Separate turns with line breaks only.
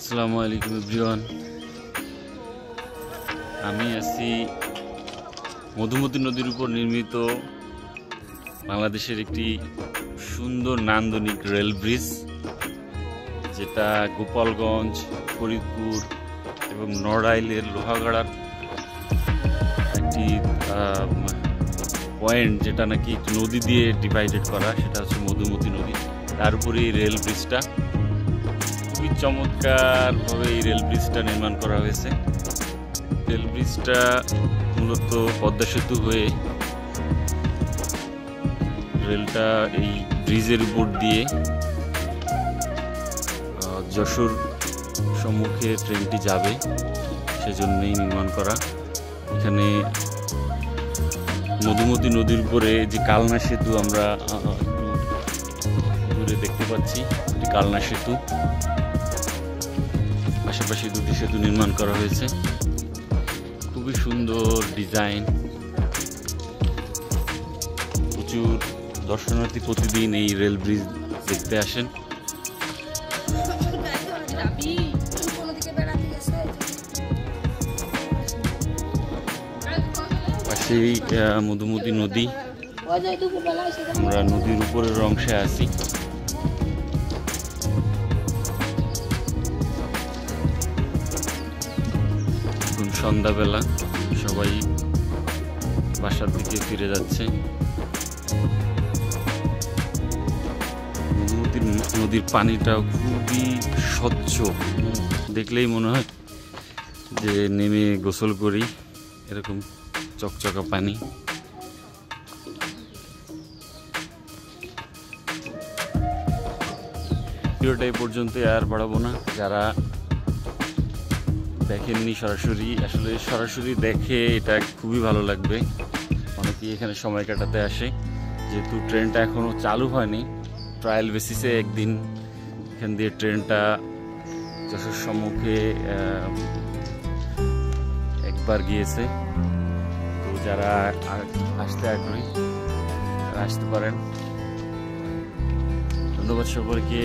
আসসালামু আলাইকুম এভরিওয়ান। আমি আছি মধুমতি নদীর উপর নির্মিত বাংলাদেশের একটি সুন্দর নান্দনিক রেল ব্রিজ, যেটা গোপালগঞ্জ, ফরিদপুর এবং নড়াইলের লোহাগাড়ার একটি পয়েন্ট, যেটা নাকি একটি নদী দিয়ে ডিভাইডেড করা, সেটা হচ্ছে মধুমতি নদী। তার উপরে এই রেল ব্রিজটা, খুবই চমৎকারভাবে এই রেল ব্রিজটা নির্মাণ করা হয়েছে। রেল ব্রিজটা মূলত পদ্মা সেতু হয়ে রেলটা এই ব্রিজের উপর দিয়ে যশোর সম্মুখে ট্রেনটি যাবে, সেজন্যই নির্মাণ করা। এখানে মধুমতি নদীর উপরে যে কালনা সেতু আমরা দূরে দেখতে পাচ্ছি, এটি কালনা সেতু। পাশাপাশি দুটি সেতু নির্মাণ করা হয়েছে, খুবই সুন্দর ডিজাইন। প্রচুর দর্শনার্থী প্রতিদিন এই রেল ব্রিজ দেখতে আসেন। পাশেই মধুমতি নদী, আমরা নদীর উপরের অংশে আছি। এখন সন্ধ্যাবেলা, সবাই বাসার দিকে ফিরে যাচ্ছে। মধুমতি নদীর পানিটাও খুবই স্বচ্ছ, দেখলেই মনে হয় যে নেমে গোসল করি, এরকম চকচকা পানি। ভিডিওটা এই পর্যন্তই, আর বাড়াবো না। যারা দেখেননি সরাসরি, আসলে সরাসরি দেখে এটা খুবই ভালো লাগবে। অনেকেই এখানে সময় কাটাতে আসে, যেহেতু ট্রেনটা এখনও চালু হয়নি, ট্রায়াল বেসিসে একদিন এখান দিয়ে ট্রেনটা যশোর সম্মুখে একবার গিয়েছে। তো যারা আসতে আগ্রহী তারা আসতে পারেন। ধন্যবাদ সকলকে।